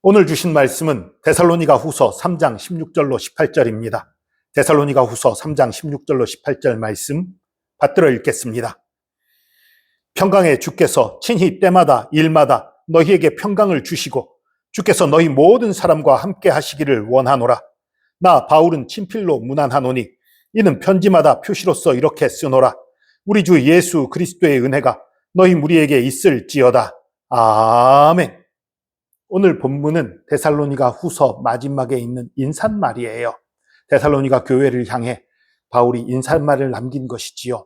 오늘 주신 말씀은 데살로니가 후서 3장 16절로 18절입니다. 데살로니가 후서 3장 16절로 18절 말씀 받들어 읽겠습니다. 평강의 주께서 친히 때마다 일마다 너희에게 평강을 주시고 주께서 너희 모든 사람과 함께 하시기를 원하노라. 나 바울은 친필로 문안하노니 이는 편지마다 표시로서 이렇게 쓰노라. 우리 주 예수 그리스도의 은혜가 너희 무리에게 있을지어다. 아멘. 오늘 본문은 데살로니가 후서 마지막에 있는 인사말이에요. 데살로니가 교회를 향해 바울이 인사말을 남긴 것이지요.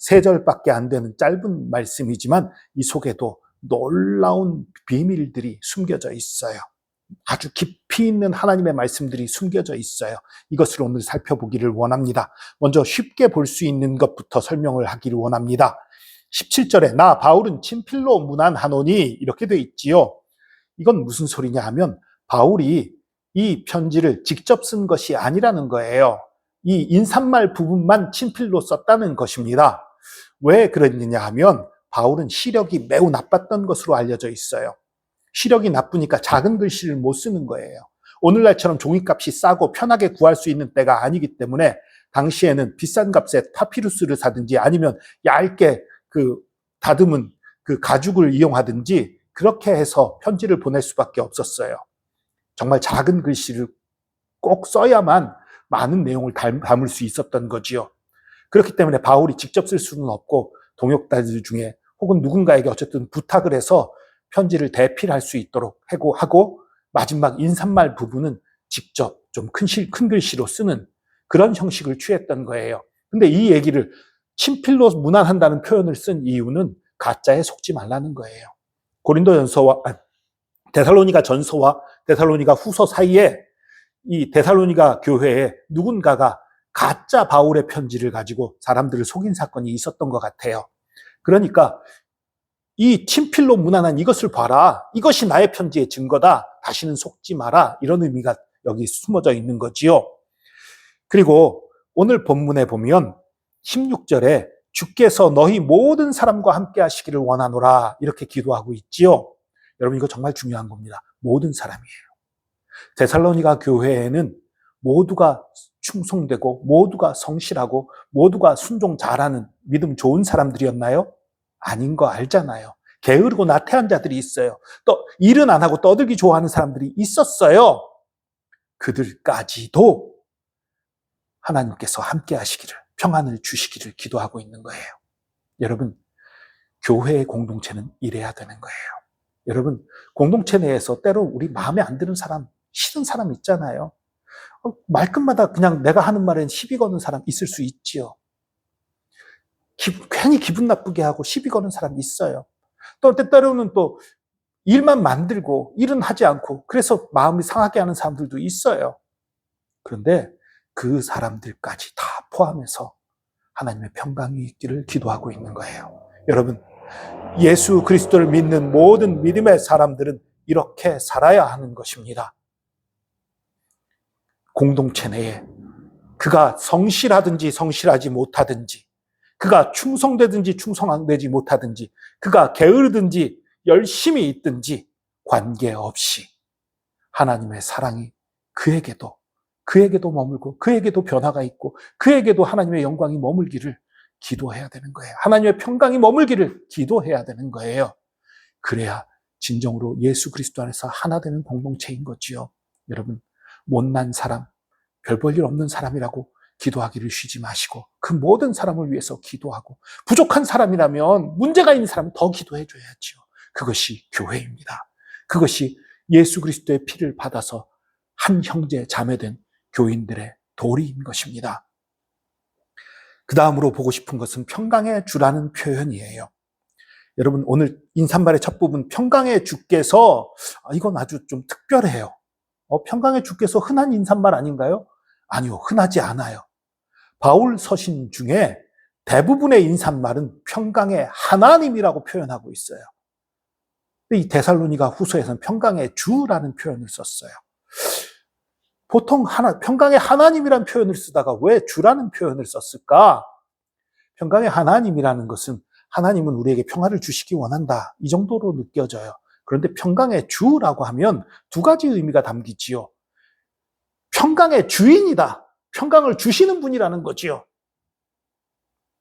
3절밖에 안 되는 짧은 말씀이지만 이 속에도 놀라운 비밀들이 숨겨져 있어요. 아주 깊이 있는 하나님의 말씀들이 숨겨져 있어요. 이것을 오늘 살펴보기를 원합니다. 먼저 쉽게 볼 수 있는 것부터 설명을 하기를 원합니다. 17절에 나 바울은 친필로 문안하노니 이렇게 돼 있지요. 이건 무슨 소리냐 하면 바울이 이 편지를 직접 쓴 것이 아니라는 거예요. 이 인사말 부분만 친필로 썼다는 것입니다. 왜 그랬느냐 하면 바울은 시력이 매우 나빴던 것으로 알려져 있어요. 시력이 나쁘니까 작은 글씨를 못 쓰는 거예요. 오늘날처럼 종이값이 싸고 편하게 구할 수 있는 때가 아니기 때문에 당시에는 비싼 값에 파피루스를 사든지 아니면 얇게 다듬은 가죽을 이용하든지 그렇게 해서 편지를 보낼 수밖에 없었어요. 정말 작은 글씨를 꼭 써야만 많은 내용을 담을 수 있었던 거지요. 그렇기 때문에 바울이 직접 쓸 수는 없고 동역자들 중에 혹은 누군가에게 어쨌든 부탁을 해서 편지를 대필할 수 있도록 하고 마지막 인사말 부분은 직접 좀 큰 글씨로 쓰는 그런 형식을 취했던 거예요. 근데 이 얘기를 친필로 문안한다는 표현을 쓴 이유는 가짜에 속지 말라는 거예요. 데살로니가 전서와 데살로니가 후서 사이에 이 데살로니가 교회에 누군가가 가짜 바울의 편지를 가지고 사람들을 속인 사건이 있었던 것 같아요. 그러니까 이 친필로 문안한 이것을 봐라. 이것이 나의 편지의 증거다. 다시는 속지 마라. 이런 의미가 여기 숨어져 있는 거지요. 그리고 오늘 본문에 보면 16절에 주께서 너희 모든 사람과 함께 하시기를 원하노라 이렇게 기도하고 있지요. 여러분 이거 정말 중요한 겁니다. 모든 사람이에요. 데살로니가 교회에는 모두가 충성되고 모두가 성실하고 모두가 순종 잘하는 믿음 좋은 사람들이었나요? 아닌 거 알잖아요. 게으르고 나태한 자들이 있어요. 또 일은 안 하고 떠들기 좋아하는 사람들이 있었어요. 그들까지도 하나님께서 함께 하시기를 평안을 주시기를 기도하고 있는 거예요. 여러분 교회의 공동체는 이래야 되는 거예요. 여러분 공동체 내에서 때로 우리 마음에 안 드는 사람 싫은 사람 있잖아요. 말끝마다 그냥 내가 하는 말엔 시비 거는 사람 있을 수 있지요. 괜히 기분 나쁘게 하고 시비 거는 사람 있어요. 또 때때로는 또 일만 만들고 일은 하지 않고 그래서 마음이 상하게 하는 사람들도 있어요. 그런데 그 사람들까지 다 포함해서 하나님의 평강이 있기를 기도하고 있는 거예요. 여러분 예수 그리스도를 믿는 모든 믿음의 사람들은 이렇게 살아야 하는 것입니다. 공동체 내에 그가 성실하든지 성실하지 못하든지 그가 충성되든지 충성되지 못하든지 그가 게으르든지 열심히 있든지 관계없이 하나님의 사랑이 그에게도 머물고 그에게도 변화가 있고 그에게도 하나님의 영광이 머물기를 기도해야 되는 거예요. 하나님의 평강이 머물기를 기도해야 되는 거예요. 그래야 진정으로 예수 그리스도 안에서 하나 되는 공동체인 거지요. 여러분 못난 사람, 별 볼 일 없는 사람이라고 기도하기를 쉬지 마시고 그 모든 사람을 위해서 기도하고 부족한 사람이라면 문제가 있는 사람은 더 기도해 줘야지요. 그것이 교회입니다. 그것이 예수 그리스도의 피를 받아서 한 형제 자매된 교인들의 도리인 것입니다. 그 다음으로 보고 싶은 것은 평강의 주라는 표현이에요. 여러분 오늘 인사말의 첫 부분 평강의 주께서 이건 아주 좀 특별해요. 평강의 주께서 흔한 인사말 아닌가요? 아니요, 흔하지 않아요. 바울 서신 중에 대부분의 인사말은 평강의 하나님이라고 표현하고 있어요. 이 데살로니가 후서에서는 평강의 주라는 표현을 썼어요. 보통 평강의 하나님이라는 표현을 쓰다가 왜 주라는 표현을 썼을까? 평강의 하나님이라는 것은 하나님은 우리에게 평화를 주시기 원한다. 이 정도로 느껴져요. 그런데 평강의 주라고 하면 두 가지 의미가 담기지요. 평강의 주인이다. 평강을 주시는 분이라는 거지요.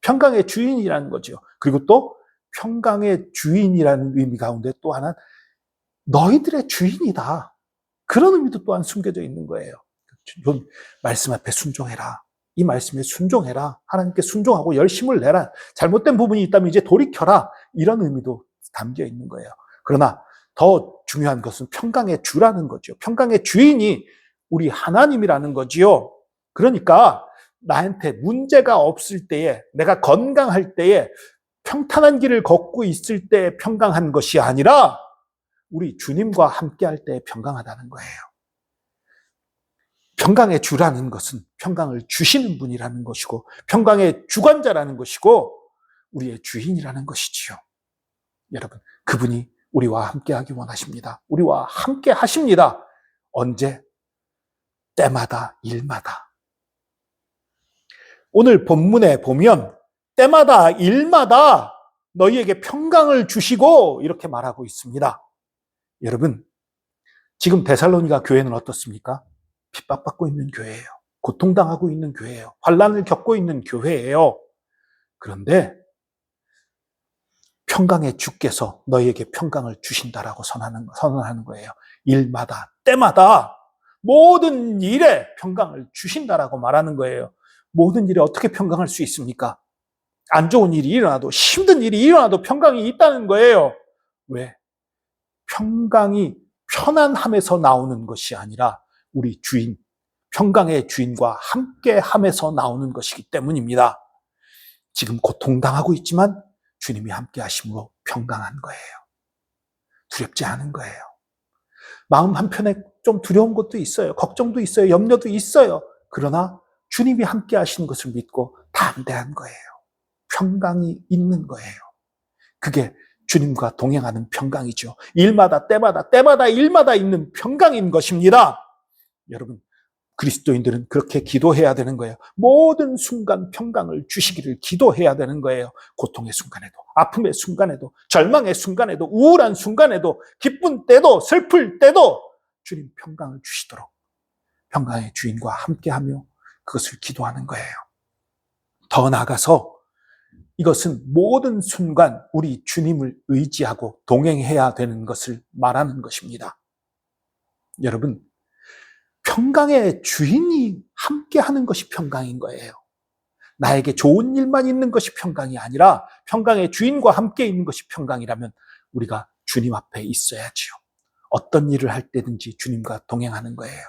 평강의 주인이라는 거지요. 그리고 또 평강의 주인이라는 의미 가운데 또 하나, 너희들의 주인이다. 그런 의미도 또한 숨겨져 있는 거예요. 말씀 앞에 순종해라. 이 말씀에 순종해라. 하나님께 순종하고 열심을 내라. 잘못된 부분이 있다면 이제 돌이켜라. 이런 의미도 담겨 있는 거예요. 그러나 더 중요한 것은 평강의 주라는 거죠. 평강의 주인이 우리 하나님이라는 거지요. 그러니까 나한테 문제가 없을 때에, 내가 건강할 때에, 평탄한 길을 걷고 있을 때 평강한 것이 아니라 우리 주님과 함께할 때 평강하다는 거예요. 평강의 주라는 것은 평강을 주시는 분이라는 것이고, 평강의 주관자라는 것이고, 우리의 주인이라는 것이지요. 여러분, 그분이 우리와 함께하기 원하십니다. 우리와 함께 하십니다. 언제? 때마다, 일마다. 오늘 본문에 보면 때마다, 일마다 너희에게 평강을 주시고 이렇게 말하고 있습니다. 여러분, 지금 데살로니가 교회는 어떻습니까? 핍박받고 있는 교회예요. 고통당하고 있는 교회예요. 환난을 겪고 있는 교회예요. 그런데 평강의 주께서 너희에게 평강을 주신다라고 선언하는 거예요. 일마다, 때마다 모든 일에 평강을 주신다라고 말하는 거예요. 모든 일에 어떻게 평강할 수 있습니까? 안 좋은 일이 일어나도, 힘든 일이 일어나도 평강이 있다는 거예요. 왜? 평강이 편안함에서 나오는 것이 아니라 우리 주인, 평강의 주인과 함께함에서 나오는 것이기 때문입니다. 지금 고통당하고 있지만 주님이 함께 하심으로 평강한 거예요. 두렵지 않은 거예요. 마음 한편에 좀 두려운 것도 있어요. 걱정도 있어요. 염려도 있어요. 그러나 주님이 함께 하시는 것을 믿고 담대한 거예요. 평강이 있는 거예요. 그게 주님과 동행하는 평강이죠. 일마다, 때마다, 때마다, 일마다 있는 평강인 것입니다. 여러분, 그리스도인들은 그렇게 기도해야 되는 거예요. 모든 순간 평강을 주시기를 기도해야 되는 거예요. 고통의 순간에도, 아픔의 순간에도, 절망의 순간에도, 우울한 순간에도, 기쁜 때도, 슬플 때도 주님 평강을 주시도록 평강의 주인과 함께하며 그것을 기도하는 거예요. 더 나아가서 이것은 모든 순간 우리 주님을 의지하고 동행해야 되는 것을 말하는 것입니다. 여러분, 평강의 주인이 함께하는 것이 평강인 거예요. 나에게 좋은 일만 있는 것이 평강이 아니라 평강의 주인과 함께 있는 것이 평강이라면 우리가 주님 앞에 있어야지요. 어떤 일을 할 때든지 주님과 동행하는 거예요.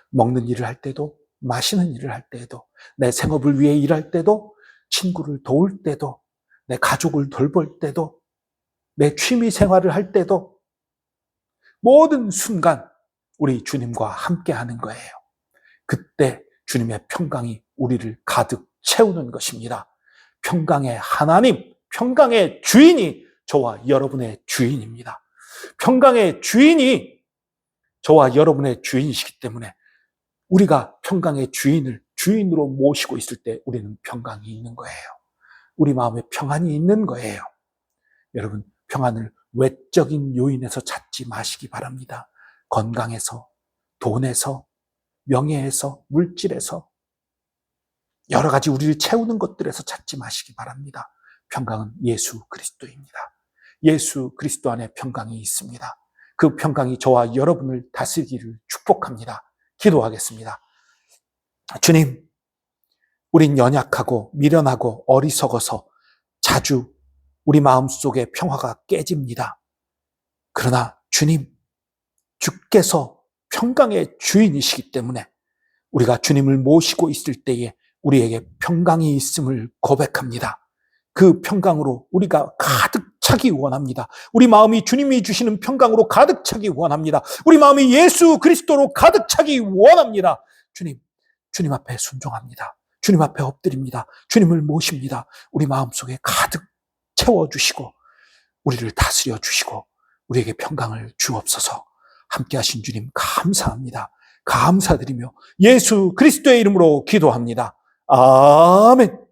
먹는 일을 할 때도, 마시는 일을 할 때에도, 내 생업을 위해 일할 때도, 친구를 도울 때도, 내 가족을 돌볼 때도, 내 취미 생활을 할 때도, 모든 순간 우리 주님과 함께 하는 거예요. 그때 주님의 평강이 우리를 가득 채우는 것입니다. 평강의 하나님, 평강의 주인이 저와 여러분의 주인입니다. 평강의 주인이 저와 여러분의 주인이시기 때문에 우리가 평강의 주인을 주인으로 모시고 있을 때 우리는 평강이 있는 거예요. 우리 마음에 평안이 있는 거예요. 여러분, 평안을 외적인 요인에서 찾지 마시기 바랍니다. 건강에서, 돈에서, 명예에서, 물질에서, 여러 가지 우리를 채우는 것들에서 찾지 마시기 바랍니다. 평강은 예수 그리스도입니다. 예수 그리스도 안에 평강이 있습니다. 그 평강이 저와 여러분을 다스리기를 축복합니다. 기도하겠습니다. 주님, 우린 연약하고 미련하고 어리석어서 자주 우리 마음속에 평화가 깨집니다. 그러나 주님, 주께서 평강의 주인이시기 때문에 우리가 주님을 모시고 있을 때에 우리에게 평강이 있음을 고백합니다. 그 평강으로 우리가 가득 차기 원합니다. 우리 마음이 주님이 주시는 평강으로 가득 차기 원합니다. 우리 마음이 예수 그리스도로 가득 차기 원합니다. 주님 앞에 순종합니다. 주님 앞에 엎드립니다. 주님을 모십니다. 우리 마음속에 가득 채워주시고 우리를 다스려 주시고 우리에게 평강을 주옵소서. 함께 하신 주님 감사합니다. 감사드리며 예수 그리스도의 이름으로 기도합니다. 아멘.